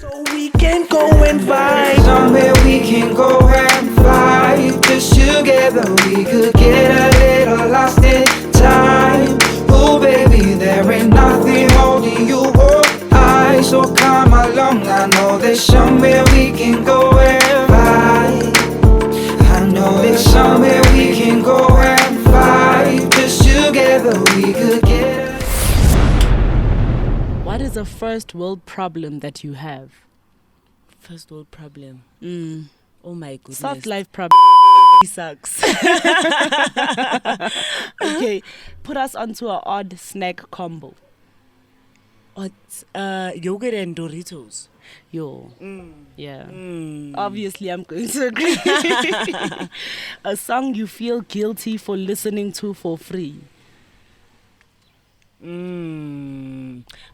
So we can go and vibe. Somewhere we can go and vibe. Just together we could get a little lost in time. Oh baby, there ain't nothing holding you up. So come along, I know there's somewhere we can go and vibe. I know there's somewhere we can go and vibe. Just together we could get a... What is a first world problem that you have? First world problem. Oh my goodness. Soft life problem. Sucks. Okay, put us onto an odd snack combo. What? Yogurt and Doritos. Yo. Yeah. Obviously, I'm going to agree. A song you feel guilty for listening to for free.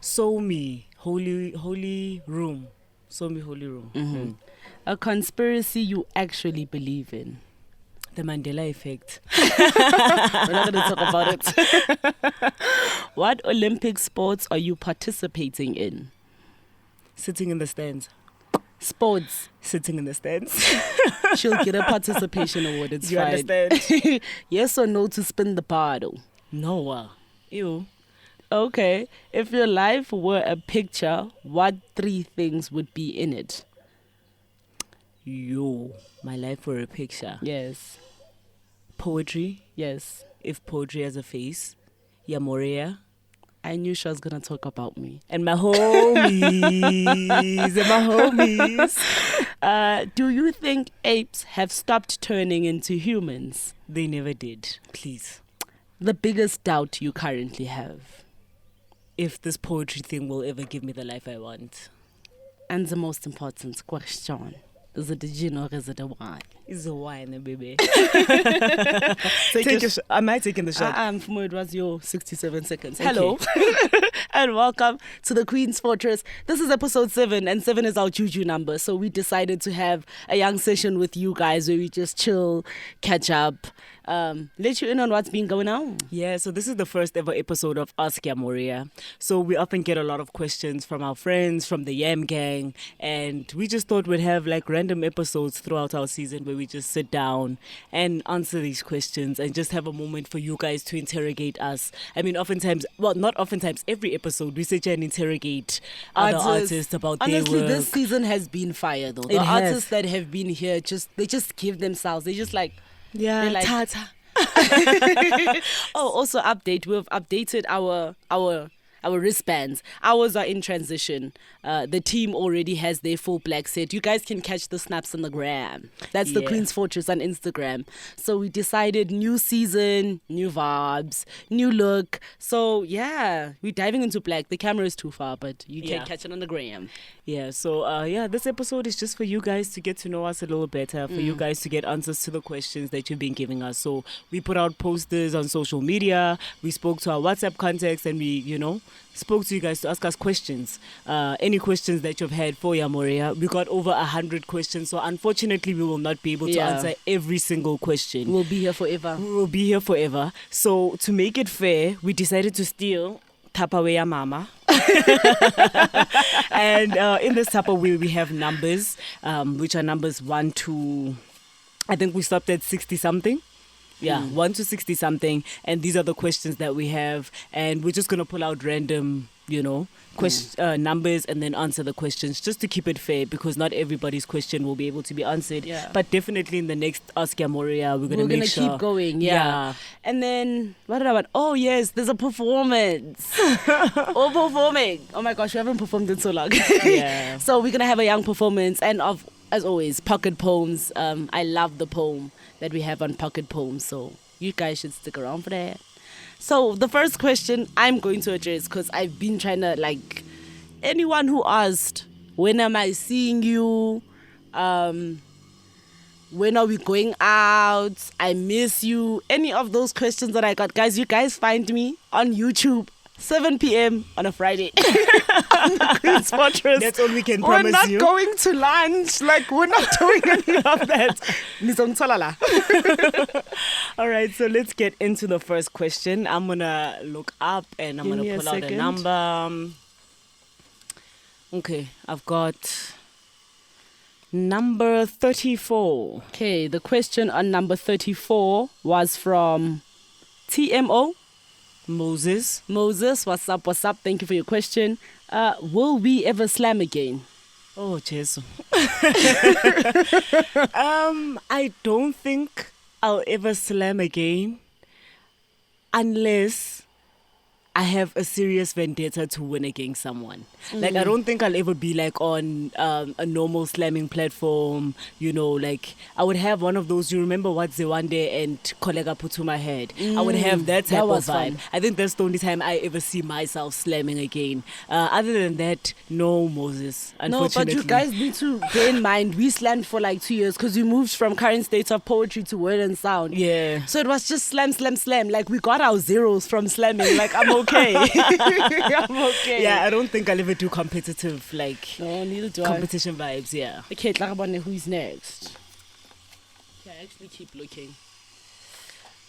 So Me, Holy Room. So Me, Holy Room. A conspiracy you actually believe in. The Mandela effect. We're not going to talk about it. What Olympic sports are you participating in? Sitting in the stands. Sports. Sitting in the stands. She'll get a participation award. It's You fine. understand? Yes or no to spin the bottle? No. Ew. Okay. If your life were a picture, what 3 things would be in it? Yo. My life for a picture. Yes. Poetry. Yes. If poetry has a face. Yamoria. I knew she was going to talk about me. And my homies. Do you think apes have stopped turning into humans? They never did. Please. The biggest doubt you currently have. If this poetry thing will ever give me the life I want. And the most important question. Is it a gin or is it a wine? It's a wine, baby. Take Am I taking the shot? It was your 67 seconds. Okay. Hello. And welcome to the Queen's Fortress. This is episode 7, and 7 is our juju number. So we decided to have a young session with you guys where we just chill, catch up, let you in on what's been going on. Yeah, so this is the first ever episode of Ask Yamoria. So we often get a lot of questions from our friends, from the YamGang, and we just thought we'd have like random episodes throughout our season where we just sit down and answer these questions and just have a moment for you guys to interrogate us. I mean, every episode we sit here and interrogate other artists about their work. Honestly, this season has been fire though. The artists that have been here, they just give themselves. They just like... Yeah, they're like, ta-ta. Oh, also update. We've updated our wristbands. Ours are in transition. The team already has their full black set. You guys can catch the snaps on the gram. That's the Queen's Fortress on Instagram. So we decided new season, new vibes, new look. So yeah, we're diving into black. The camera is too far, but you can catch it on the gram. Yeah, so this episode is just for you guys to get to know us a little better, for you guys to get answers to the questions that you've been giving us. So we put out posters on social media, we spoke to our WhatsApp contacts, and we, spoke to you guys to ask us questions. Any questions that you've had for Yamoria. We got over 100 questions, so unfortunately we will not be able to answer every single question. We'll be here forever. We will be here forever. So to make it fair, we decided to steal Tupperware Mama. And in this Tupperware we have numbers, which are numbers 1 to, I think we stopped at 60 something. Yeah, 1 to 60 something. And these are the questions that we have. And we're just going to pull out random, numbers and then answer the questions just to keep it fair, because not everybody's question will be able to be answered. Yeah. But definitely in the next Ask Yamoria, we're going to keep going. Yeah. And then, what did I want? Oh, yes, there's a performance. All performing. Oh my gosh, we haven't performed in so long. Yeah. So we're going to have a young performance. And as always, pocket poems. I love the poem that we have on pocket poems. So you guys should stick around for that. So the first question I'm going to address, because I've been trying to, anyone who asked, when am I seeing you? When are we going out? I miss you. Any of those questions that I got. Guys, you guys find me on YouTube 7 p.m. on a Friday. On the Queen's Fortress. That's all we can promise you. We're not going to lunch. We're not doing any of that. All right, so let's get into the first question. I'm going to look up and I'm going to pull out a number. Okay, I've got number 34. Okay, the question on number 34 was from TMO. Moses. Moses, what's up? What's up? Thank you for your question. Will we ever slam again? Oh, Jesus. I don't think I'll ever slam again unless I have a serious vendetta to win against someone. Like, I don't think I'll ever be like on a normal slamming platform, you know, like I would have one of those, you remember what Zewande and Kollega put to my head? I would have that type of vibe. Fun. I think that's the only time I ever see myself slamming again. Other than that, no, Moses, No, unfortunately. but you guys need to bear in mind, we slammed for like 2 years because we moved from current state of poetry to word and sound. Yeah. So it was just slam, slam, slam. Like we got our zeros from slamming. Like I'm okay. I'm okay. Yeah, I don't think I'll ever do competitive, like, No, neither do competition vibes, yeah. I. Okay, Tlagabane, who's next? Okay, I actually keep looking.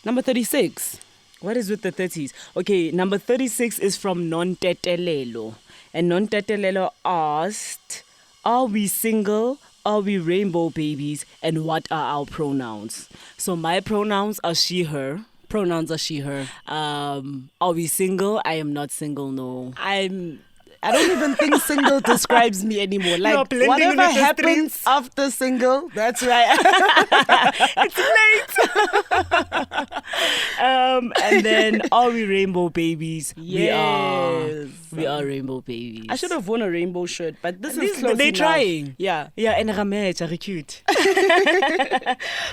Number 36. What is with the 30s? Okay, number 36 is from Non-Tetelelo. And Non-Tetelelo asked, are we single? Are we rainbow babies? And what are our pronouns? So my pronouns are she, her. Pronouns are she, her. Are we single? I am not single, no. I don't even think single describes me anymore. You're Like blending whatever with the happens streets. after single, that's right. It's late. And then, are we rainbow babies? Yes. We are rainbow babies. I should have worn a rainbow shirt, but this At is least close they're enough. trying. Yeah. Yeah, and Ramesh are cute.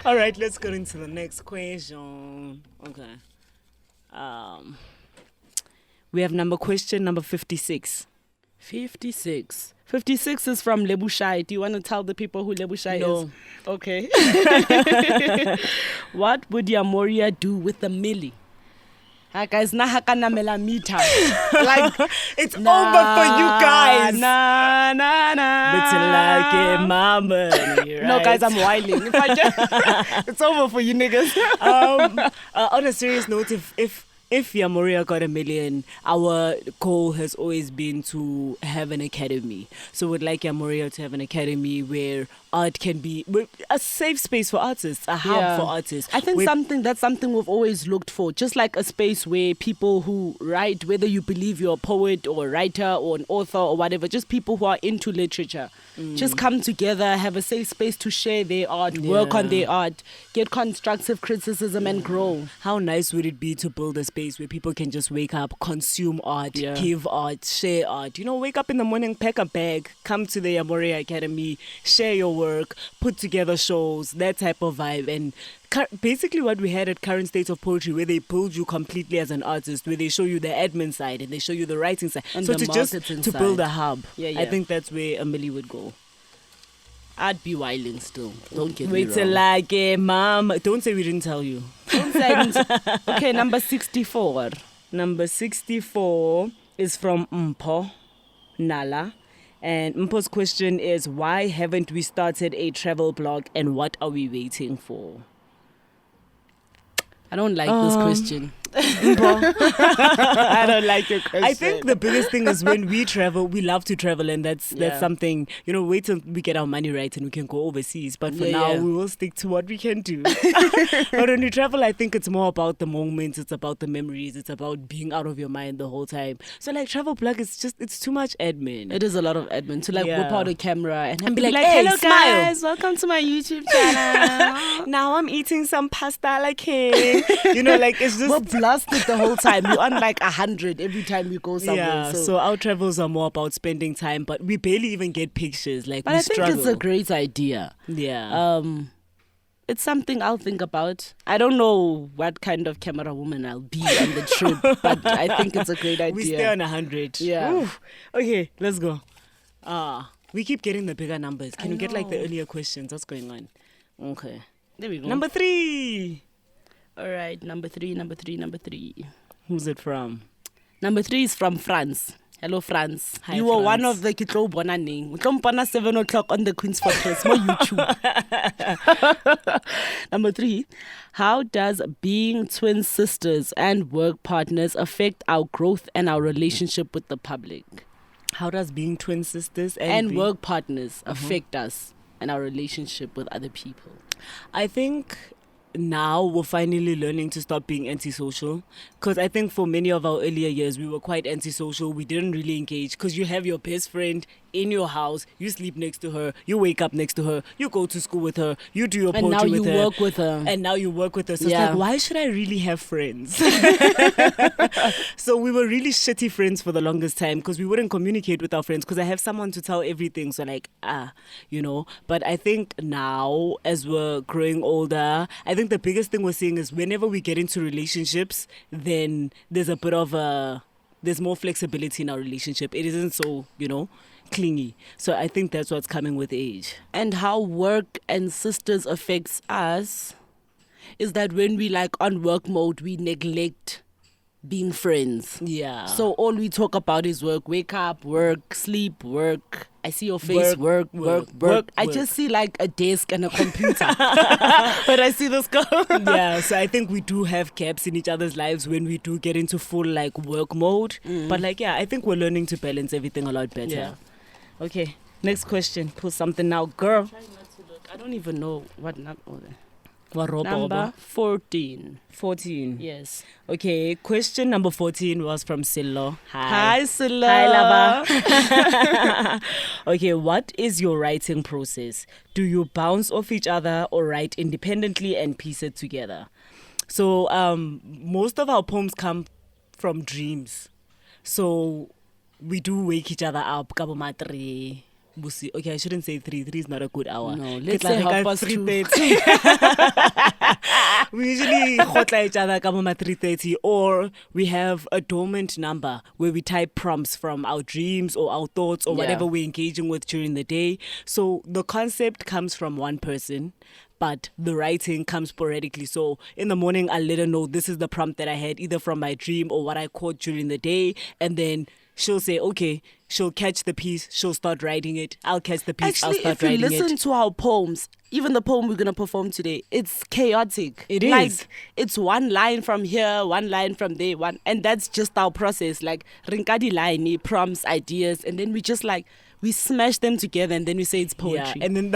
All right, let's go into the next question. Okay. We have question number 56. 56. 56 is from Lebushai. Do you want to tell the people who Lebushai No. is? Okay. What would Yamoria do with a milli? Hi guys, na hakana melamita. Like It's over for you guys. Na na na. It's like a mama. No guys, I'm whiling. If I just, it's over for you niggas. On a serious note, if Yamoria got 1 million, our goal has always been to have an academy. So we'd like Yamoria to have an academy where art can be a safe space for artists, a hub for artists. I think that's something we've always looked for. Just like a space where people who write, whether you believe you're a poet or a writer or an author or whatever, just people who are into literature, just come together, have a safe space to share their art, work on their art, get constructive criticism and grow. How nice would it be to build a space where people can just wake up, consume art, give art, share art. You know, wake up in the morning, pack a bag, come to the Yamoria Academy, share your work, put together shows, that type of vibe. And basically what we had at Current State of Poetry, where they build you completely as an artist, where they show you the admin side and they show you the writing side. And so the to build a hub. Yeah. I think that's where Amelie would go. I'd be whiling still. Don't get me Wait till wrong. like a mom. Don't say we didn't tell you. Okay, number 64. Number 64 is from Mpo Nala. And Mpo's question is, why haven't we started a travel blog and what are we waiting for? I don't like this question. I don't like your question. I think the biggest thing is when we travel, we love to travel, and that's something, you know, wait till we get our money right and we can go overseas. But for now, we will stick to what we can do. But when we travel, I think it's more about the moments, it's about the memories, it's about being out of your mind the whole time. So like travel blog is just, it's too much admin. It is a lot of admin to like whip out a camera and be be like, hello "Hey, smile." guys, welcome to my YouTube channel. Now I'm eating some pasta like him. You know, like it's just... We're blasted the whole time. We're on like 100 every time we go somewhere. Yeah, so our travels are more about spending time, but we barely even get pictures. Like, but we I think struggle. it's a great idea. Yeah. It's something I'll think about. I don't know what kind of camera woman I'll be on the trip, but I think it's a great idea. We stay on 100. Yeah. Oof. Okay, let's go. We keep getting the bigger numbers. Can we get like the earlier questions? What's going on? Okay. There we go. Number 3. All right, number three. Who's it from? Number 3 is from France. Hello, France. Hi, you were one France. of the Kitlo Bonaning. We come on 7 o'clock on the Queen's Fortress. More YouTube. Number 3. How does being twin sisters and work partners affect our growth and our relationship with the public? How does being twin sisters and being- work partners affect us and our relationship with other people? I think now we're finally learning to stop being antisocial, because I think for many of our earlier years we were quite antisocial. We didn't really engage because you have your best friend in your house, you sleep next to her, you wake up next to her, you go to school with her, you do your And poetry now you with her, work with her. and now you work with her. So it's Yeah. like, why should I really have friends? So we were really shitty friends for the longest time because we wouldn't communicate with our friends because I have someone to tell everything. So like, but I think now as we're growing older, I think the biggest thing we're seeing is whenever we get into relationships, then there's a bit of there's more flexibility in our relationship. It isn't so, clingy. So I think that's what's coming with age. And how work and sisters affects us is that when we like on work mode, we neglect being friends. Yeah. So all we talk about is work. Wake up, work, sleep, work. I see your face, work. I just see like a desk and a computer. But I see this girl. Yeah, so I think we do have gaps in each other's lives when we do get into full like work mode. But like, yeah, I think we're learning to balance everything a lot better. Yeah. Okay, next question. Pull something now, girl. I don't even know what number. Number 14. 14. Yes. Okay, question number 14 was from Silo. Hi, Silla. Hi, lover. Okay, what is your writing process? Do you bounce off each other or write independently and piece it together? So, most of our poems come from dreams. So, we do wake each other up. Okay, I shouldn't say 3. 3 is not a good hour. No, let's say 3:30. We usually hotline each other at 3:30, or we have a dormant number where we type prompts from our dreams or our thoughts or whatever we're engaging with during the day. So the concept comes from one person, but the writing comes sporadically. So in the morning, I'll let her know this is the prompt that I had either from my dream or what I caught during the day, and then she'll say, okay, she'll catch the piece, she'll start writing it. I'll catch the piece, I'll Actually, start if you writing listen it. to our poems, even the poem we're going to perform today, it's chaotic. It like, is. It's one line from here, one line from there, and that's just our process. Like, rinkadi line, prompts, ideas, and then we just like, we smash them together and then we say it's poetry. Yeah, and then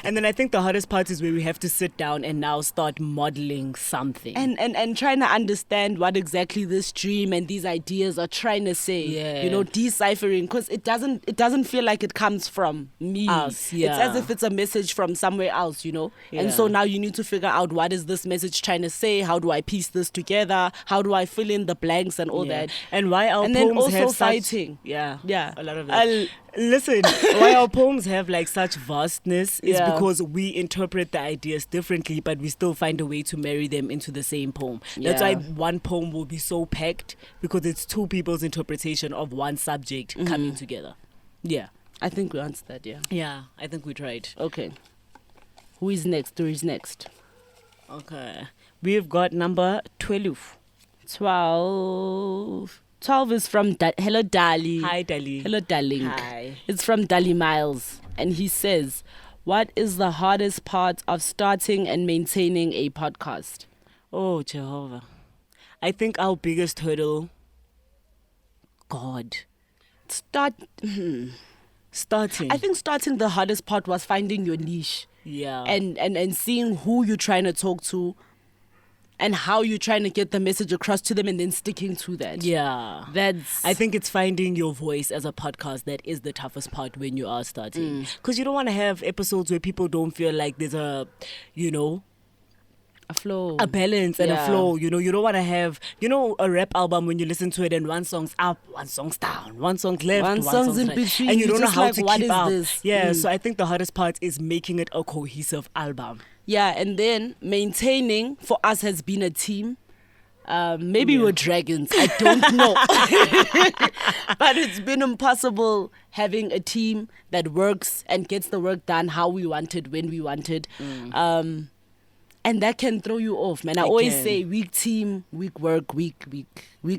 and then I think the hardest part is where we have to sit down and now start modeling something. And trying to understand what exactly this dream and these ideas are trying to say. Yeah. Deciphering, because it doesn't feel like it comes from me. Us, It's yeah. as if it's a message from somewhere else, Yeah. And so now you need to figure out what is this message trying to say? How do I piece this together? How do I fill in the blanks and all Yeah. that? And why our And poems then also have such- fighting. Yeah, Yeah. a lot of I'll- that. Listen, why our poems have like such vastness is Yeah. because we interpret the ideas differently, but we still find a way to marry them into the same poem. That's why Yeah. one poem will be so packed, because it's two people's interpretation of one subject coming together. Yeah. I think we answered that, yeah. Yeah, I think we tried. Okay. Who is next? Okay. We've got number 12. 12. 12 is from Hello Dali. Hi, Dali. Hello Darling. Hi. It's from Dali Miles. And he says, what is the hardest part of starting and maintaining a podcast? Oh, Jehovah. I think our biggest hurdle, God, starting. I think starting the hardest part was finding your niche Yeah. and seeing who you're trying to talk to and how you're trying to get the message across to them and then sticking to that. yeah. That's I think it's finding your voice as a podcast that is the toughest part when you are starting. Because you don't want to have episodes where people don't feel like there's a a flow. a balance and a Yeah. flow. You don't want to have, a rap album when you listen to it and one song's up, one song's down, one song's left, One song's in right. between. And you You're don't know just how like, to what keep is up. this? Yeah, Mm. so I think the hardest part is making it a cohesive album. Yeah, and then maintaining for us has been a team. Maybe we're dragons. I don't know. But it's been impossible having a team that works and gets the work done how we wanted, when we wanted. And that can throw you off, man. I It always can. say week team, week work, week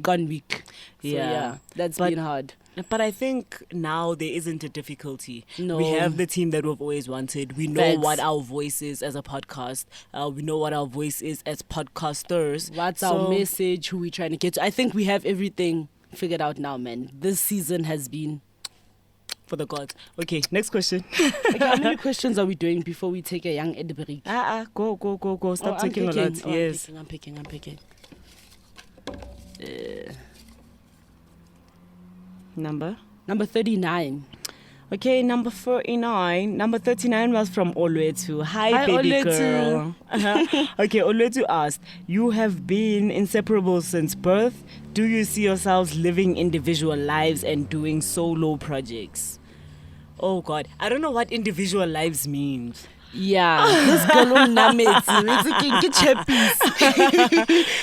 on week. So, Yeah. that's But- been hard. But I think now there isn't a difficulty. No. We have the team that we've always wanted. We know Facts. what our voice is as a podcast. We know what our voice is as podcasters. What's So- our message, who we trying to get to. I think we have everything figured out now, man. This season has been. For the gods. Okay, next question. Okay, how many questions are we doing before we take a young Ed break? Go. Stop taking a lot. Yes. I'm picking. Number 39. Okay, number 49. Number 39 was from Olwetu. Hi, baby Olwetu. girl. Okay, Olwetu asked, you have been inseparable since birth. Do you see yourselves living individual lives and doing solo projects? Oh, God. I don't know what individual lives means. Yeah, this girl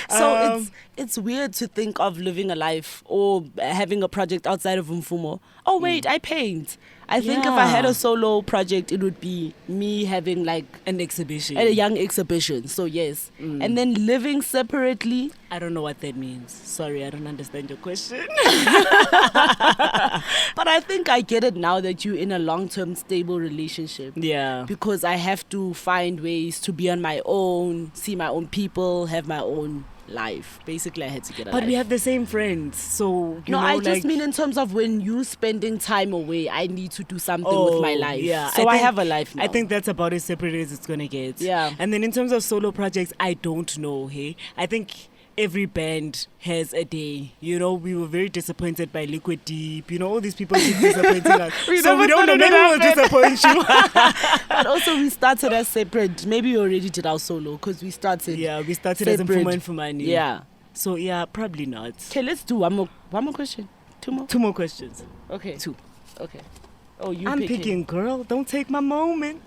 So it's weird to think of living a life or having a project outside of Mfumo. Oh wait, I paint. I think if I had a solo project, it would be me having like an exhibition, a young exhibition. So yes, and then living separately. I don't know what that means. Sorry, I don't understand your question. But I think I get it now that you're in a long-term stable relationship. Yeah. Because I have to find ways to be on my own, see my own people, have my own life. Basically, I had to get a But life. we have the same friends, so you know, I like, just mean in terms of when you spending time away, I need to do something with my life. Yeah, So I think- have a life now. I think that's about as separate as it's gonna get. Yeah. And then in terms of solo projects, I don't know. Hey, I think every band has a day. You know, we were very disappointed by Liquid Deep. You know, all these people keep disappointing us. So we don't know. Maybe we'll disappoint you. But also we started as separate. Maybe we already did our solo because we started. Yeah, we started as separate. Mfuma and Fumani. Yeah. So yeah, probably not. Okay, let's do one more question. Two more. Two more questions. Okay. Two. Okay. Oh, you I'm picking. picking, girl. Don't take my moment.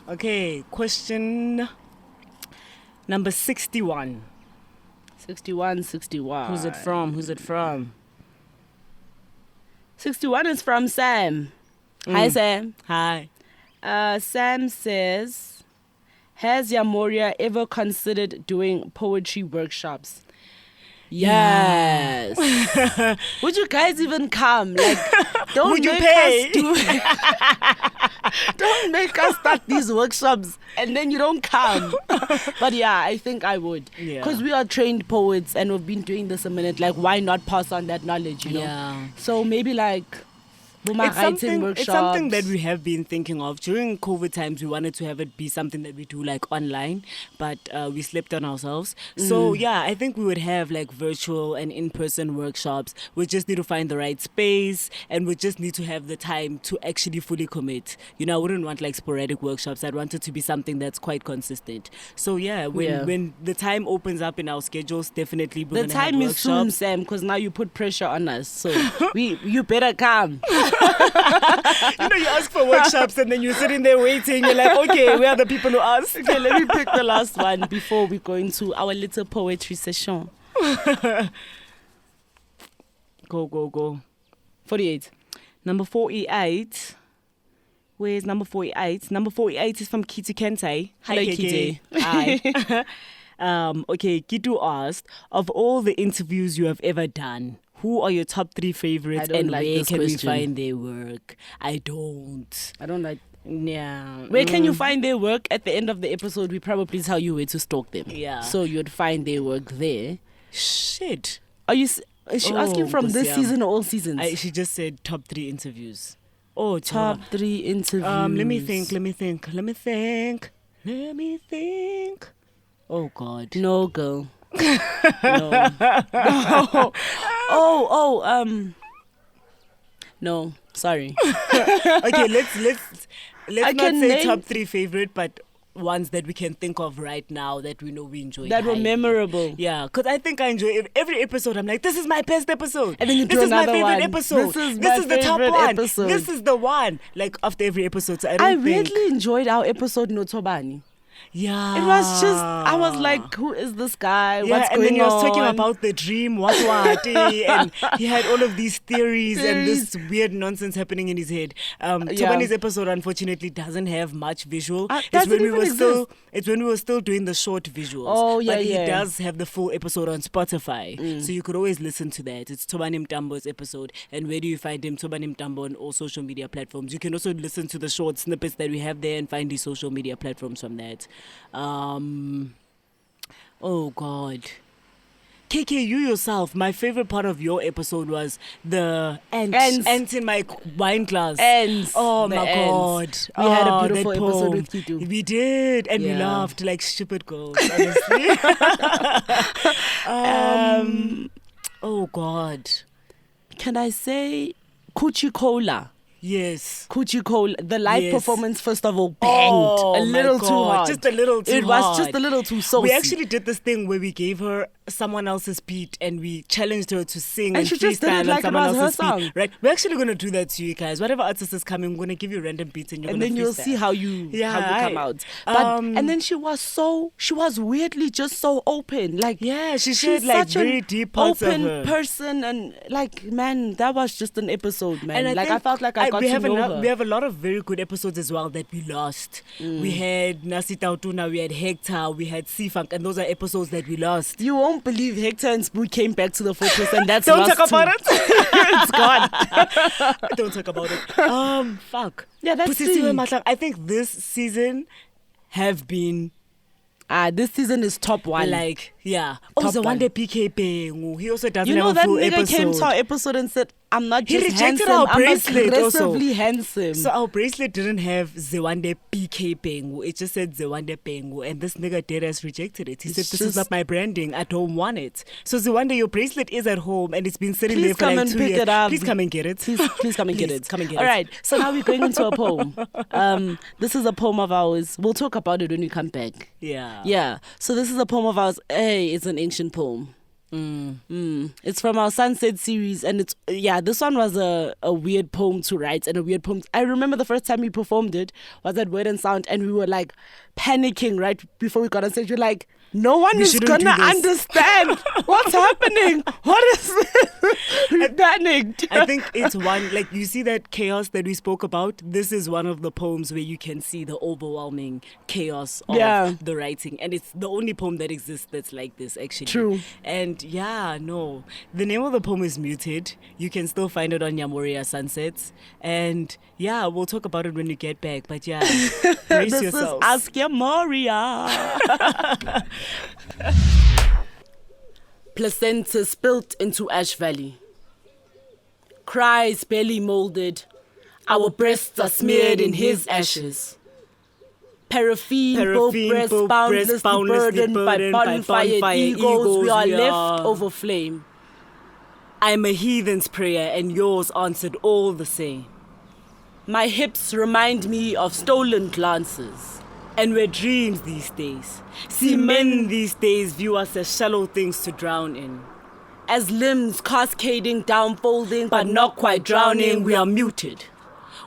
Okay, question number 61. 61. Who's it from? 61 is from Sam. Hi, Sam. Hi. Sam says, has Yamoria ever considered doing poetry workshops? Yes. Would you guys even come? Like, don't Would you make pay? Don't make us start these workshops and then you don't come. But yeah, I think I would. Yeah. Because we are trained poets and we've been doing this a minute. Like, why not pass on that knowledge, you know? Yeah. So maybe like writing workshops. It's something that we have been thinking of. During COVID times, we wanted to have it be something that we do like online, but we slept on ourselves. So yeah, I think we would have like virtual and in-person workshops. We just need to find the right space and we just need to have the time to actually fully commit. You know, I wouldn't want like sporadic workshops. I'd want it to be something that's quite consistent. So yeah, when the time opens up in our schedules, definitely we're The gonna have time is soon, workshops. Sam, because now you put pressure on us. So you better come. You know, you ask for workshops and then you're sitting there waiting. You're like, okay, where are the people who asked? Okay, let me pick the last one before we go into our little poetry session. Go. 48. Number 48. Where's number 48? Number 48 is from Kitty Kente. Hi, Hello, Kitty. Kitty. Hi. Okay, Kitu asked, of all the interviews you have ever done, who are your top 3 favorites I don't and like where this can we question. find their work? I don't. Yeah. Where can you find their work? At the end of the episode, we probably tell you where to stalk them. Yeah. So you'd find their work there. Shit. Is she asking from this Gosiam. season or all seasons? She just said top 3 interviews. Oh, Top 3 interviews. Let me think. Oh, God. No, girl. No. No, sorry. Okay, let's I not can say name- top 3 favorite, but ones that we can think of right now that we know we enjoy. That were memorable. Yeah, because I think I enjoy every episode. I'm like, this is my best episode. And then you do this is my another favorite one. episode. This is This my is the top favorite one. episode. This is the one. Like after every episode, so I I don't think. really enjoyed our episode Notobani. Yeah. It was just, I was like, who is this guy? Yeah, What's and going then he was talking on? about the dream, what, and he had all of these theories and this weird nonsense happening in his head. Tobani's episode unfortunately doesn't have much visual. does it even exist? It's when we were still doing the short visuals. Oh, yeah, but yeah. he does have the full episode on Spotify, so you could always listen to that. It's Tobani Mtambo's episode, and where do you find him? Tobani Mtambo on all social media platforms. You can also listen to the short snippets that we have there and find his social media platforms from that. Oh God. KK, you yourself, my favorite part of your episode was the ants in my wine glass. Ants. Oh The my ants. God. We had a Oh, beautiful that episode poem. with Kitu. We did. And we Yeah. laughed like stupid girls, honestly. Oh God. Can I say Coochie Cola? Yes. Coochie Cola. The live Yes. performance, first of all, banged Oh, a my little too God. hard. Just a little too It was hard. just a little too saucy. We actually did this thing where we gave her someone else's beat and we challenged her to sing And she just did freestyle it on like it someone was her else's beat. song. Right? We're actually going to do that to you guys. Whatever artist is coming, we're going to give you random beats and you're and going to then you'll see how you come out. But and then she was weirdly just so open. Like Yeah, she she's shared like such very an deep parts of open her. person, and like, man, that was just an episode, man. And I think felt like I got we to have know her. We have a lot of very good episodes as well that we lost. We had Nasi Tautuna, we had Hector, we had Seafunk, and those are episodes that we lost. You won't believe Hector and Spook came back to the focus, and that's Don't lost talk about too. it. It's gone. Don't talk about it. Fuck. Yeah, that's Pusisiwe sick. Mahlang, I think this season have been This season is top one. like, yeah. Oh, Top the one one. that PK Pengu. He also doesn't you know have a that full nigga episode. came to our episode and said, "I'm not He just rejected handsome, our I'm bracelet also. aggressively handsome." So our bracelet didn't have Zewande PK Pengu. It just said Zewande Pengu. And this nigga dead ass rejected it. He said, this is just- not my branding. I don't want it. So Zewande, your bracelet is at home and it's been sitting Please there for come like and 2 pick years. it up. Please come and get it. Please come and get Please, it. come and get All it. right. So now we're going into a poem. This is a poem of ours. We'll talk about it when we come back. Yeah. Yeah. So this is a poem of ours. Hey, it's an ancient poem. It's from our Sunset series, and this one was a weird poem to write and a weird poem. I remember the first time we performed it was at Word and Sound, and we were like panicking right before we got on stage. We're like, no one We is shouldn't do gonna this. understand what's happening. What is this? We panicked. I think it's one, like, you see that chaos that we spoke about? This is one of the poems where you can see the overwhelming chaos of Yeah. the writing. And it's the only poem that exists that's like this, actually. True. And yeah, no. The name of the poem is Muted. You can still find it on Yamoria Sunsets. And yeah, we'll talk about it when we get back. But yeah, brace This yourselves. is Ask Yamoria. Placenta spilt into Ash Valley. Cries barely molded. Our breasts are smeared in his ashes. Paraffin, both breasts boundlessly burdened by bonfire egos. We are left over flame. I'm a heathen's prayer and yours answered all the same. My hips remind me of stolen glances. And we're dreams these days. See, men these days view us as shallow things to drown in. As limbs cascading down, folding, but not quite drowning, we are muted.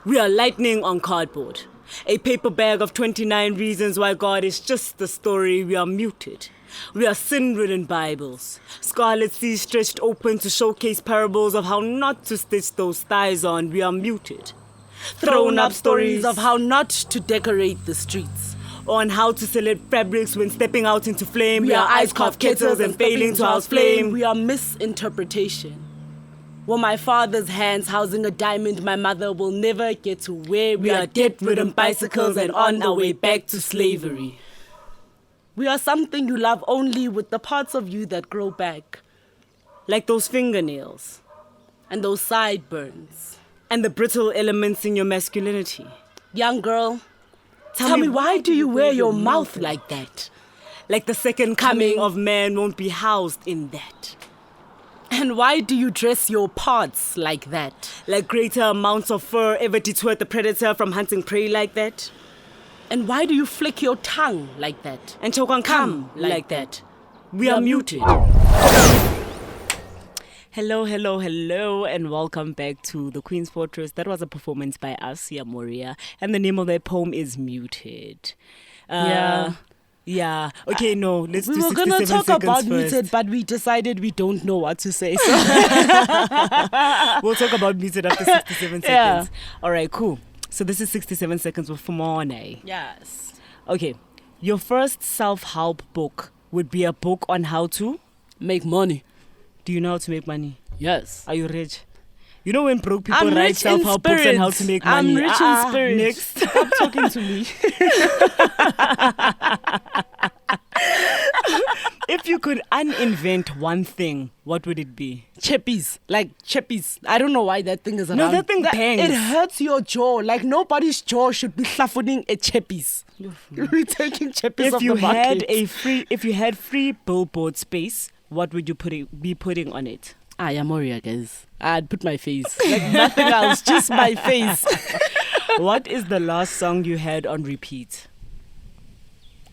We are lightning on cardboard. A paper bag of 29 reasons why God is just the story. We are muted. We are sin-ridden Bibles. Scarlet seas stretched open to showcase parables of how not to stitch those thighs on. We are muted. Thrown up stories of how not to decorate the streets. On how to select fabrics when stepping out into flame. We are ice carved kettles and failing to house flame. We are misinterpretation. Were my father's hands housing a diamond my mother will never get to wear. We are debt-ridden bicycles and on our way back to slavery. We are something you love only with the parts of you that grow back. Like those fingernails. And those sideburns. And the brittle elements in your masculinity. Young girl, tell me why do you wear your mouth like that? Like the second coming of man won't be housed in that. And why do you dress your parts like that? Like greater amounts of fur ever deterred the predator from hunting prey like that? And why do you flick your tongue like that? And choke on come like that? We are muted. Hello, and welcome back to the Queen's Fortress. That was a performance by us, Yamoria, and the name of that poem is Muted. Yeah. Okay, no, let's We do were 67 going to talk seconds about first. muted, but we decided we don't know what to say. So. We'll talk about Muted after 67 Yeah. seconds. All right, cool. So this is 67 seconds with Fumone. Yes. Okay, your first self-help book would be a book on how to Make money. Do you know how to make money? Yes. Are you rich? You know when broke people I'm write rich in self-help books on how to spirit. make money? I'm rich in spirit. Next. Stop talking to me. If you could uninvent one thing, what would it be? Chippies. Like chippies. I don't know why that thing is around. No, that thing bangs. It hurts your jaw. Like nobody's jaw should be shuffling a chippies. We're taking chippies off the market. If you had free billboard space, what would you be putting on it? Yamoria, guys. I'd put my face. Like nothing else, just my face. What is the last song you had on repeat?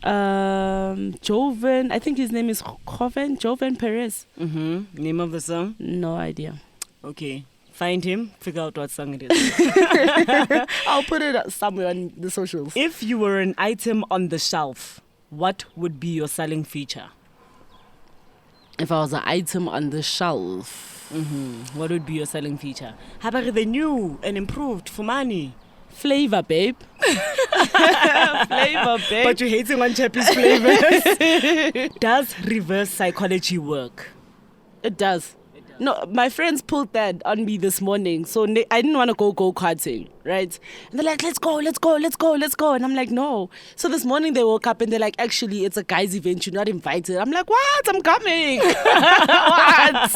Joven. I think his name is Joven Perez. Name of the song? No idea. Okay. Find him, figure out what song it is. I'll put it somewhere on the socials. If you were an item on the shelf, what would be your selling feature? If I was an item on the shelf, what would be your selling feature? How about the new and improved Fumani? Flavor, babe. Flavor, babe. But you're hating on Chappie's flavors. Does reverse psychology work? It does. No, my friends pulled that on me this morning. So I didn't want to go karting, right? And they're like, let's go. And I'm like, no. So this morning they woke up and they're like, actually, it's a guy's event. You're not invited. I'm like, what? I'm coming. What?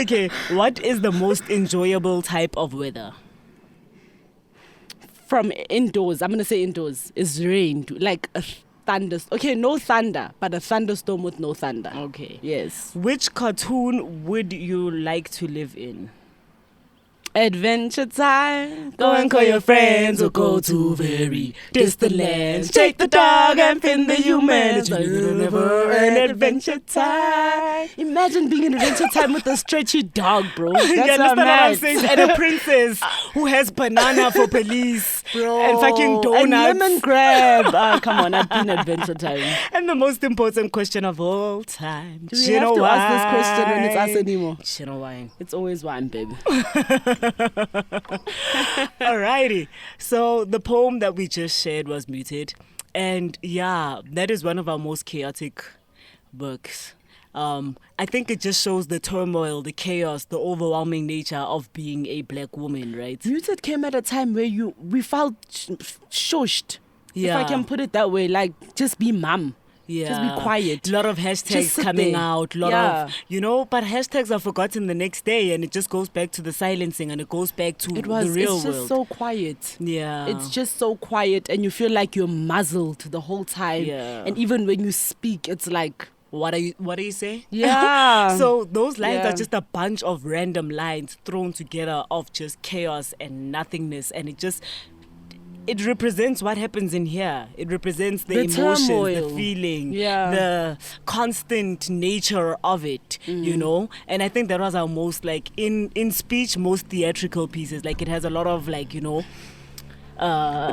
Okay, what is the most enjoyable type of weather? From indoors, I'm going to say indoors, is rain. Like a okay, no thunder, but a thunderstorm with no thunder. Okay. Yes. Which cartoon would you like to live in? Adventure time. Go and call your friends or go to very distant lands. Take the dog and pin the humans. Never an adventure time. Imagine being in adventure time with a stretchy dog, bro. That's what I'm saying. And a princess who has banana for police, bro, and fucking donuts and lemon grab. Come on, I've been adventure time. And the most important question of all time. Do we have to ask this question when it's us anymore? Chino wine. It's always wine, baby. Alrighty. So the poem that we just shared was Muted. And yeah, that is one of our most chaotic books. I think it just shows the turmoil, the chaos, the overwhelming nature of being a black woman, right? Muted came at a time where we felt shushed. Yeah. If I can put it that way, like just be mum. Yeah. Just be quiet. A lot of hashtags coming out. Of, but hashtags are forgotten the next day and it just goes back to the silencing and it goes back to the real world. It's just so quiet. Yeah. It's just so quiet and you feel like you're muzzled the whole time. Yeah. And even when you speak, it's like, what do you say? Yeah. So those lines are just a bunch of random lines thrown together of just chaos and nothingness, and it represents what happens in here. It represents the emotions, turmoil, the feeling, the constant nature of it, And I think that was our most, like, in speech, most theatrical pieces. Like, it has a lot of, like, it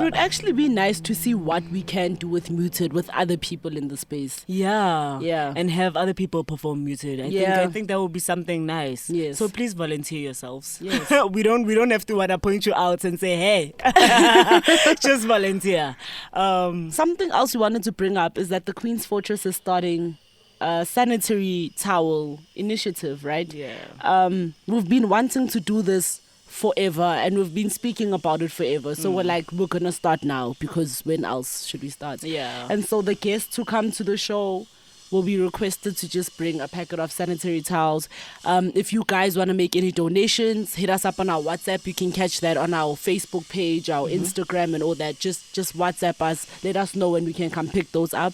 would actually be nice to see what we can do with Muted with other people in the space. Yeah. Yeah. And have other people perform Muted. I think that would be something nice. Yes. So please volunteer yourselves. Yes. we don't have to wanna point you out and say, hey. Just volunteer. Something else we wanted to bring up is that the Queen's Fortress is starting a sanitary towel initiative, right? Yeah. We've been wanting to do this forever and we've been speaking about it forever, so we're gonna start now, because when else should we start? Yeah. And so the guests who come to the show will be requested to just bring a packet of sanitary towels. If you guys want to make any donations, hit us up on our WhatsApp. You can catch that on our Facebook page, our Instagram and all that. Just WhatsApp us, let us know when we can come pick those up.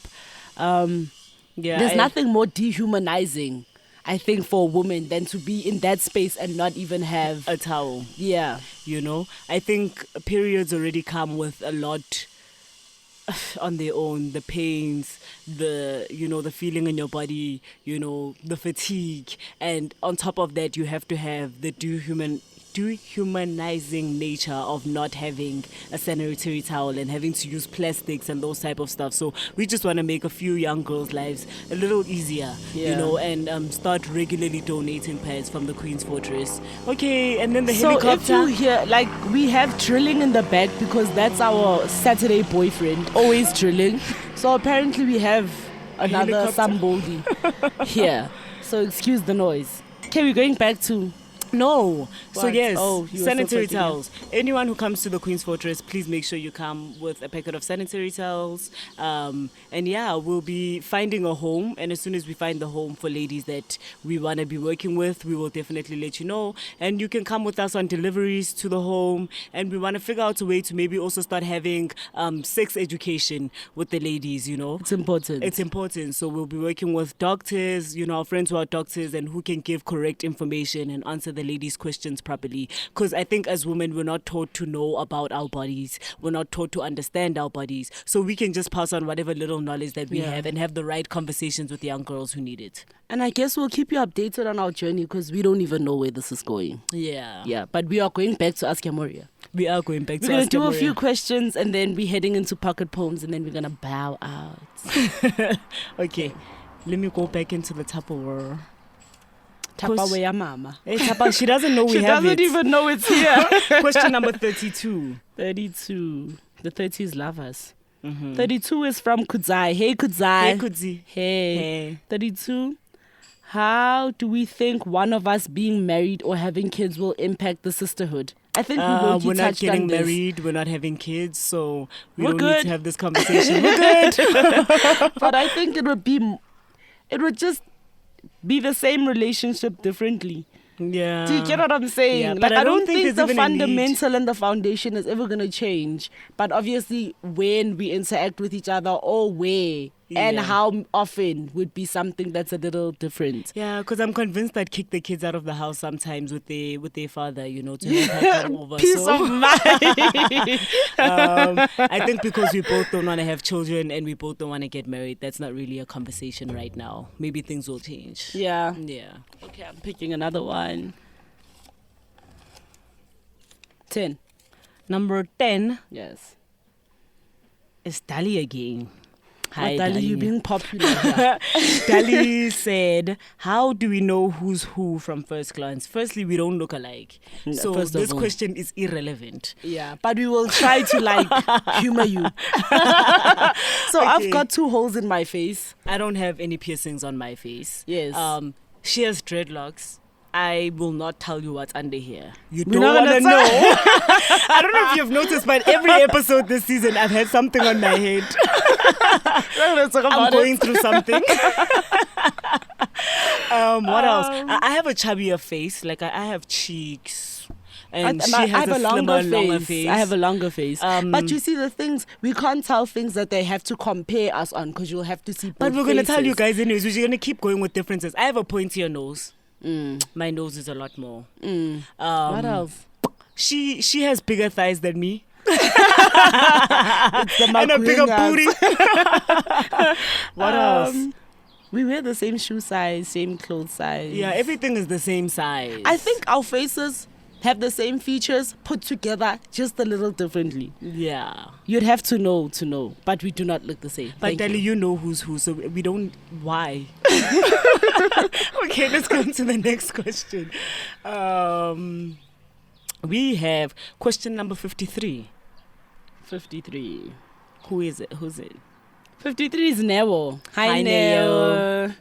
There's nothing more dehumanizing, I think, for a woman than to be in that space and not even have a towel. Yeah. I think periods already come with a lot on their own. The pains, the feeling in your body, the fatigue. And on top of that, you have to have the dehumanizing nature of not having a sanitary towel and having to use plastics and those type of stuff. So we just want to make a few young girls' lives a little easier, and start regularly donating pads from the Queen's Fortress. Okay, and then the helicopter. So if you hear, we have drilling in the back because that's our Saturday boyfriend, always drilling. So apparently we have another somebody here. So excuse the noise. Okay, we're going back to No. So What? yes, Oh, you were sanitary still talking, towels. Anyone who comes to the Queen's Fortress, please make sure you come with a packet of sanitary towels. And yeah, we'll be finding a home. And as soon as we find the home for ladies that we want to be working with, we will definitely let you know. And you can come with us on deliveries to the home. And we want to figure out a way to maybe also start having sex education with the ladies, you know. It's important. It's important. So we'll be working with doctors, you know, our friends who are doctors and who can give correct information and answer the ladies' questions properly. Because I think as women, we're not taught to know about our bodies. We're not taught to understand our bodies. So we can just pass on whatever little knowledge that we have and have the right conversations with young girls who need it. And I guess we'll keep you updated on our journey because we don't even know where this is going. Yeah. Yeah, but we are going back to Ask Yamoria. We are going back We're to going to Ask do a Yamoria. few questions and then we're heading into pocket poems and then we're going to bow out. Okay. Let me go back into the Tupperware. Tupperware mama. Hey, Tapa, she doesn't know we She have doesn't it. even know it's here. Question number 32. 32. The 30s love us. Mm-hmm. 32 is from Kudzai. Hey, Kudzai. Hey, Kudzi. Hey. Hey. 32. How do we think one of us being married or having kids will impact the sisterhood? I think we We're not touched getting on this. married. We're not having kids, so we We're don't need good. to have this conversation. We're good. But I think it would just be the same relationship differently. Yeah. Do you get what I'm saying? Yeah, Like, but I don't think there's the even a need. fundamental and the foundation is ever going to change. But obviously, when we interact with each other or where and Yeah. how often would be something that's a little different. Yeah, because I'm convinced I'd kick the kids out of the house sometimes with their father, you know, to have her come over. Peace so, of mind. I think because we both don't want to have children and we both don't want to get married, that's not really a conversation right now. Maybe things will change. Yeah. Yeah. Okay, I'm picking another one. 10. Number 10 Yes. is Dali again. Hi, Dali, Dali. you being popular here. Dali said, how do we know who's who from first glance? Firstly, we don't look alike. No, So first of this all. question is irrelevant. Yeah, but we will try to humor you. So I've got 2 holes in my face. I don't have any piercings on my face. Yes. She has dreadlocks. I will not tell you what's under here. You We're don't not want to gonna know. I don't know if you've noticed, but every episode this season, I've had something on my head. I'm going through something. What else? I have a chubbier face. Like I have cheeks. And she has a slimmer, longer face. I have a longer face. Um, but you see, the things, we can't tell things that they have to compare us on because you'll have to see both But we're going to tell you faces. guys anyways. We're going to keep going with differences. I have a pointier nose. My nose is a lot more. What else? She has bigger thighs than me. It's the And a bigger Maguingas. booty. What else? We wear the same shoe size, same clothes size. Yeah, everything is the same size. I think our faces have the same features put together just a little differently. Yeah. You'd have to know, but we do not look the same. But Thank Dali, you. you know who's who, so we don't. Why? Okay, let's go to the next question. We have question number 53. 53. Who is it? Who's it? 53 is Neo. Hi, Hi, Neo.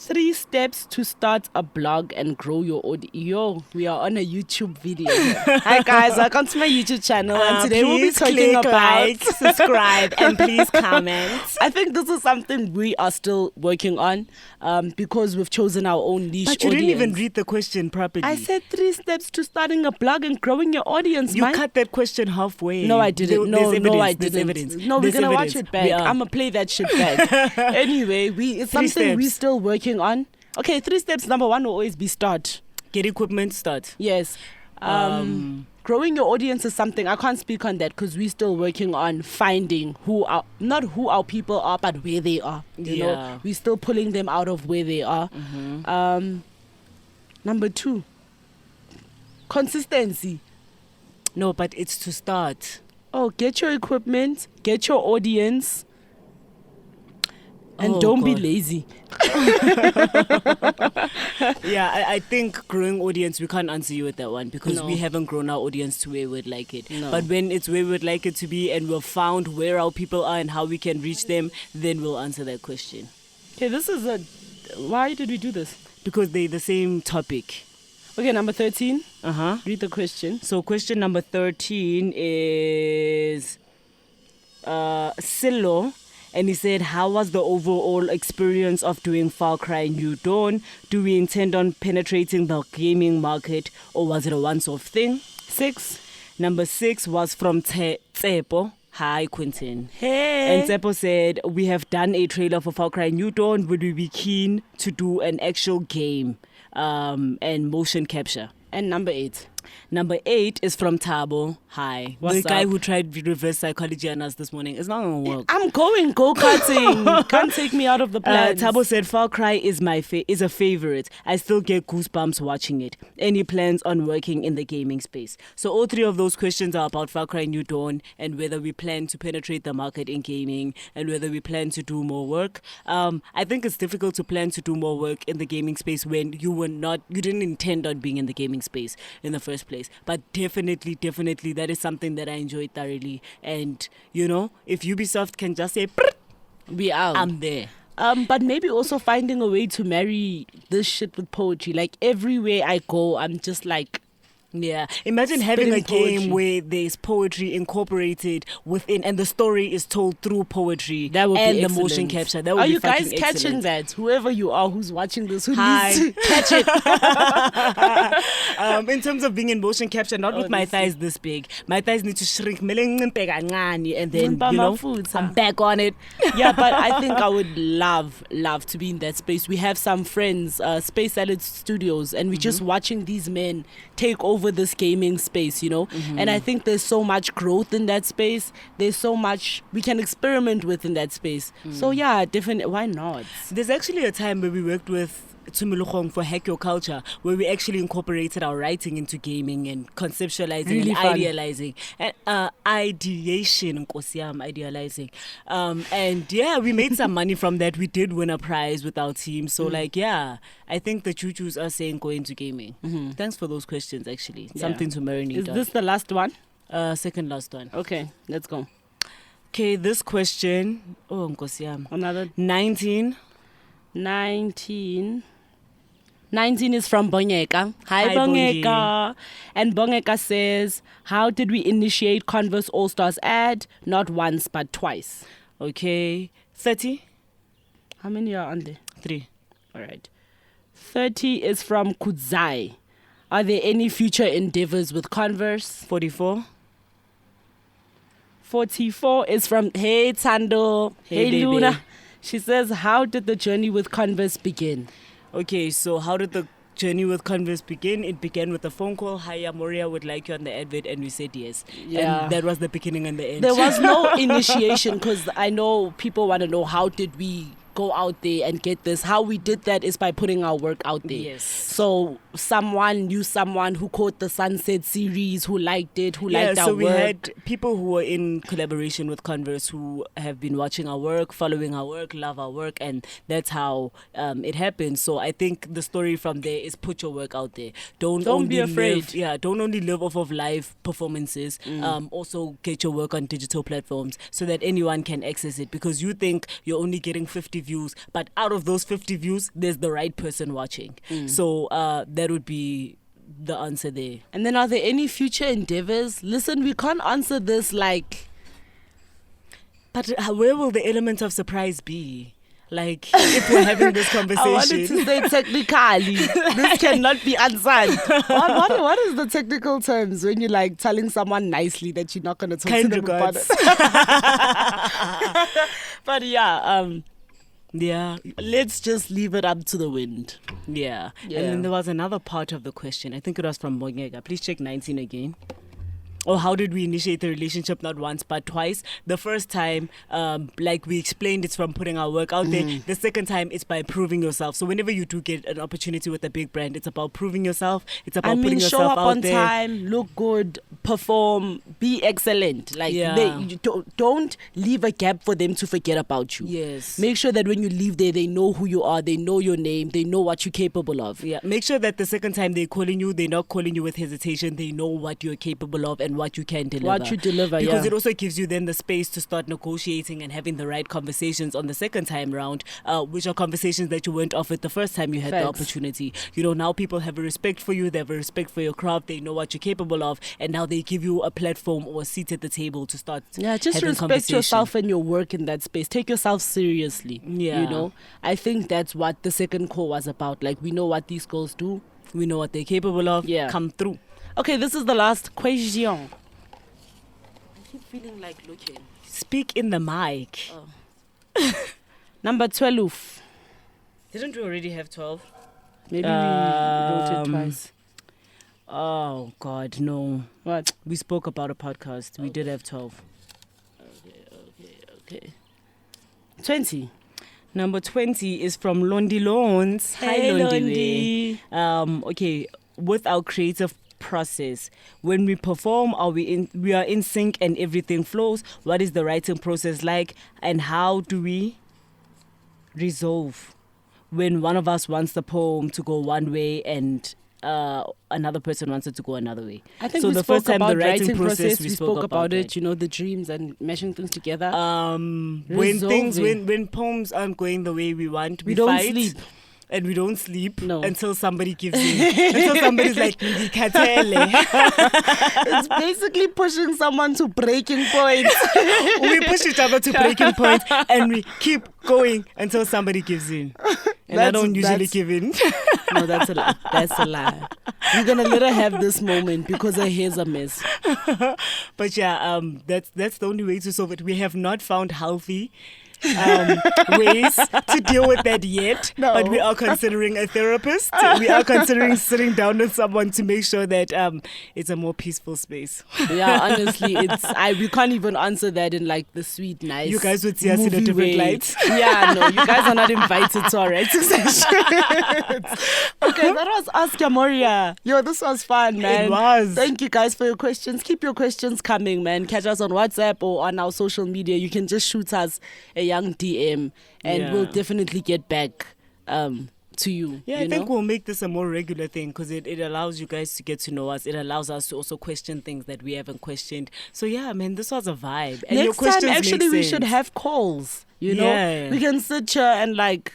3 steps to start a blog and grow your audience. Yo, we are on a YouTube video here. Hi guys, welcome to my YouTube channel, and today we'll be Please talking click about like, subscribe, and please comment. I think this is something we are still working on because we've chosen our own niche But you audience. didn't even read the question properly. I said 3 steps to starting a blog and growing your audience, you man. cut that question halfway. No, I didn't. There's No, evidence. I There's didn't. evidence. No, we're There's gonna watch evidence. it back. We are. I'm gonna play that shit back. Anyway, it's 3 something we're steps. still working on. Okay, 3 steps. Number 1 will always be start. Get equipment, start. Yes. Growing your audience is something I can't speak on that because we're still working on finding not who our people are, but where they are. You know, we're still pulling them out of where they are. Number 2, consistency. No, but it's to start. Oh, get your equipment, get your audience, and Oh, don't be God. lazy. Yeah, I think growing audience, we can't answer you with that one because No. we haven't grown our audience to where we'd like it. No. But when it's where we'd like it to be and we've found where our people are and how we can reach them, then we'll answer that question. Okay, this is why did we do this? because they're the same topic. Okay, number 13. Read the question. So question number 13 is Silo, and he said, how was the overall experience of doing Far Cry New Dawn? Do we intend on penetrating the gaming market, or was it a once-off thing? 6. Number 6 was from Tsepo. Hi, Quentin. Hey. And Tsepo said, we have done a trailer for Far Cry New Dawn. Would we be keen to do an actual game and motion capture? And number 8. Number 8 is from Tabo. Hi. What's the guy up? who tried reverse psychology on us this morning. It's not going to work. I'm going go-karting. Can't take me out of the plans. Tabo said, Far Cry is is a favorite. I still get goosebumps watching it. Any plans on working in the gaming space? So all 3 of those questions are about Far Cry New Dawn and whether we plan to penetrate the market in gaming and whether we plan to do more work. I think it's difficult to plan to do more work in the gaming space when you didn't intend on being in the gaming space in the first place. But definitely, that is something that I enjoyed thoroughly. And, if Ubisoft can just say, we out. I'm there. But maybe also finding a way to marry this shit with poetry. Like, everywhere I go, I'm just like... Yeah, imagine having a Spitting game poetry. where there's poetry incorporated within, and the story is told through poetry. That would be and the excellent. motion capture. That would Are be you guys fucking catching excellent. that? Whoever you are who's watching this, who Hi. needs to catch it? In terms of being in motion capture, not with my thighs this big. My thighs need to shrink, and then I'm back on it. Yeah, but I think I would love to be in that space. We have some friends, Space Salad Studios, and we're just watching these men take over this gaming space, and I think there's so much growth in that space. There's so much we can experiment with in that space. So yeah, definitely, why not? There's actually a time where we worked with Tumulukong for Hack Your Culture, where we actually incorporated our writing into gaming and conceptualizing Really and fun. idealizing and ideation, idealizing. And yeah, we made some money from that. We did win a prize with our team. So I think the choo-choos are saying go into gaming. Thanks for those questions, actually. Yeah. Something to marinate Is on. this the last one? Second last one. Okay, let's go. Okay, this question. Oh, Nkosiyam. Another 19. 19 is from Bongeka. Hi, Hi, Bongeka. And Bongeka says, how did we initiate Converse All-Stars ad? Not once, but twice. Okay. 30. How many are on there? 3. All right. 30 is from Kudzai. Are there any future endeavors with Converse? 44. 44 is from Hey Tando. Hey, baby. Luna. She says, how did the journey with Converse begin? Okay, so how did the journey with Converse begin? It began with a phone call. Hi, Yamoria would like you on the advert, and we said yes. Yeah. And that was the beginning and the end. There was no initiation because I know people want to know how did we go out there and get this. How we did that is by putting our work out there. Yes. So someone knew someone who caught the Sunset series, who liked it, who liked our so work. we had people who were in collaboration with Converse who have been watching our work, following our work, love our work, and that's how it happened. So I think the story from there is put your work out there. Don't be afraid. Don't only live off of live performances. Also get your work on digital platforms so that anyone can access it, because you think you're only getting 50 views, but out of those 50 views, there's the right person watching. So that would be the answer there. And then are there any future endeavors? Listen, we can't answer this like... But where will the element of surprise be? Like, if we're having this conversation. I wanted to say technically. This cannot be answered. What is the technical terms when you're like telling someone nicely that you're not going to talk Kind to them about regards. it? But yeah, Yeah. let's just leave it up to the wind. Yeah. And then there was another part of the question. I think it was from Bongega. Please check 19 again. Or how did we initiate the relationship not once but twice? The first time, like we explained, it's from putting our work out there. The second time, it's by proving yourself. So whenever you do get an opportunity with a big brand, it's about proving yourself. It's about putting show yourself up out on there. time, look good, perform, be excellent. Like you don't leave a gap for them to forget about you. Yes. Make sure that when you leave there, they know who you are, they know your name, they know what you're capable of. Yeah. Make sure that the second time they're calling you, they're not calling you with hesitation. They know what you're capable of and what you can deliver. What you deliver, because yeah. it also gives you then the space to start negotiating and having the right conversations on the second time round, which are conversations that you weren't offered the first time you had the Facts. opportunity. You know, now people have a respect for you, they have a respect for your craft, they know what you're capable of, and now they give you a platform or a seat at the table to start just having respect conversation. yourself and your work in that space. Take yourself seriously. Yeah. You know, I think that's what the second call was about. Like, we know what these girls do. We know what they're capable of. Yeah. Come through. Okay, this is the last question. I keep feeling like looking. Speak in the mic. Number 12. Didn't we already have 12? Maybe we wrote it twice. Oh, God, no. What? We spoke about a podcast. We did have 12. Okay. 20. Number 20 is from Londi Loans. Hey, Londi. Okay, with our creative process, when we perform, we are in sync and everything flows. What is the writing process like, and how do we resolve when one of us wants the poem to go one way and another person wants it to go another way? I think so we the spoke first time about the writing process. we We spoke about it. that. You know, the dreams and mashing things together. When poems aren't going the way we want, we don't fight. sleep. And we don't sleep No. until somebody gives in. Until somebody's like, "Ngikhathele." It's basically pushing someone to breaking point. We push each other to breaking point, and we keep going until somebody gives in. And I don't usually give in. No, that's a lie. That's a lie. We're gonna let her have this moment because her hair's a mess. But yeah, that's the only way to solve it. We have not found healthy ways to deal with that yet, but we are considering a therapist. We are considering sitting down with someone to make sure that it's a more peaceful space. Yeah, honestly, we can't even answer that in like the sweet, nice. You guys would see us in a movie different way. light. Yeah, no, you guys are not invited to our writing session. Okay, that was Ask Yamoria. Yo, this was fun, man. It was. Thank you guys for your questions. Keep your questions coming, man. Catch us on WhatsApp or on our social media. You can just shoot us a young DM and we'll definitely get back to you. Yeah, you I think know? we'll make this a more regular thing because it allows you guys to get to know us. It allows us to also question things that we haven't questioned. So yeah, man, this was a vibe. And your Next time, questions actually, make we sense. should have calls. You know, Yeah. we can sit here and like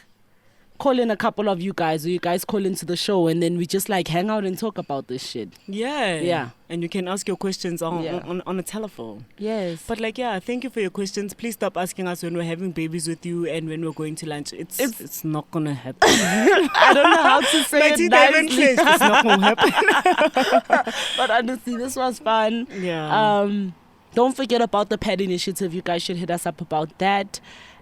call in a couple of you guys, or you guys call into the show, and then we just like hang out and talk about this shit. Yeah. And you can ask your questions on a telephone. Yes. But like, yeah, thank you for your questions. Please stop asking us when we're having babies with you and when we're going to lunch. It's not gonna happen. I don't know how to say My it teeth haven't nicely. clenched. It's not gonna happen. But honestly, this was fun. Yeah. Don't forget about the pet initiative. You guys should hit us up about that.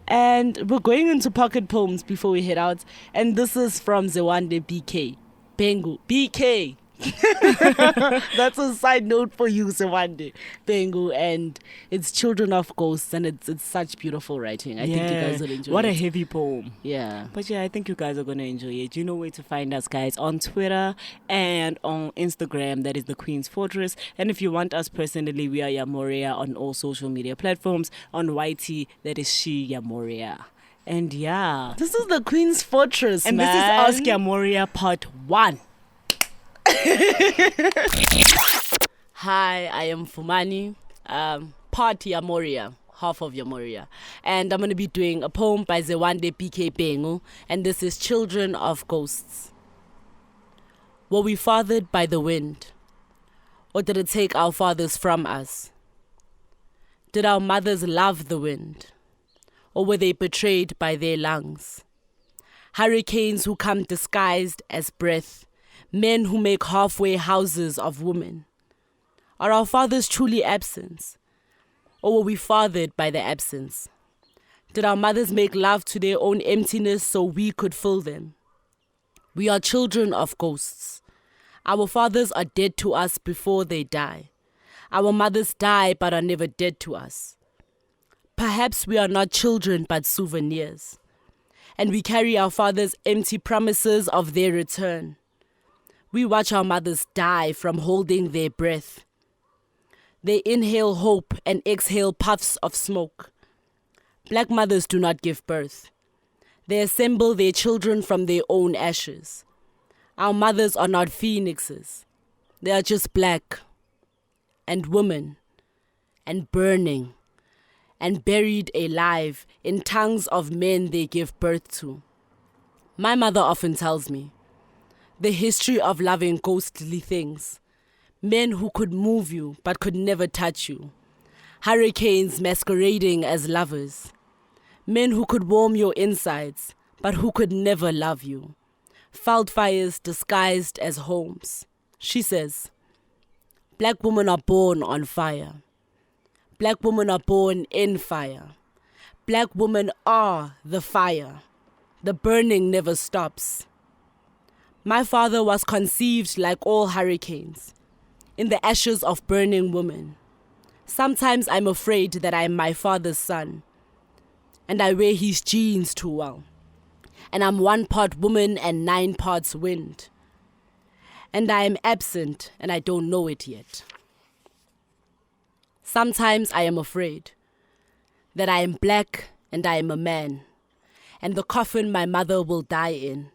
And we're going into pocket poems before we head out. And this is from Zewande BK. Bengu. BK. That's a side note for you, Zewande. Bengu. And it's Children of Ghosts. And it's such beautiful writing. I think you guys will enjoy What it. a heavy poem. Yeah. But yeah, I think you guys are going to enjoy it. You know where to find us, guys, on Twitter and on Instagram. That is the Queen's Fortress. And if you want us personally, we are Yamoria on all social media platforms. On YT, that is She Yamoria. And yeah. This is the Queen's Fortress, And man. this is Ask Yamoria Part 1. Hi, I am Fumani, part Yamoria, half of Yamoria. And I'm going to be doing a poem by Zewande PK Bengu, and this is Children of Ghosts. Were we fathered by the wind, or did it take our fathers from us? Did our mothers love the wind, or were they betrayed by their lungs? Hurricanes who come disguised as breath, men who make halfway houses of women. Are our fathers truly absent? Or were we fathered by their absence? Did our mothers make love to their own emptiness so we could fill them? We are children of ghosts. Our fathers are dead to us before they die. Our mothers die but are never dead to us. Perhaps we are not children but souvenirs. And we carry our fathers' empty promises of their return. We watch our mothers die from holding their breath. They inhale hope and exhale puffs of smoke. Black mothers do not give birth. They assemble their children from their own ashes. Our mothers are not phoenixes. They are just black. and woman and burning and buried alive in tongues of men they give birth to. My mother often tells me the history of loving ghostly things, men who could move you but could never touch you, hurricanes masquerading as lovers, men who could warm your insides but who could never love you, wildfires disguised as homes. She says, black women are born on fire. Black women are born in fire. Black women are the fire. The burning never stops. My father was conceived like all hurricanes, in the ashes of burning women. Sometimes I'm afraid that I'm my father's son, and I wear his genes too well. And I'm 1 part woman and 9 parts wind. And I am absent and I don't know it yet. Sometimes I am afraid that I am black and I am a man, and the coffin my mother will die in,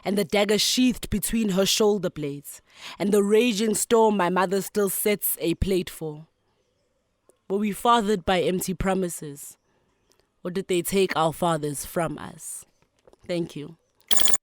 and the dagger sheathed between her shoulder blades, and the raging storm my mother still sets a plate for. Were we fathered by empty promises, or did they take our fathers from us? Thank you.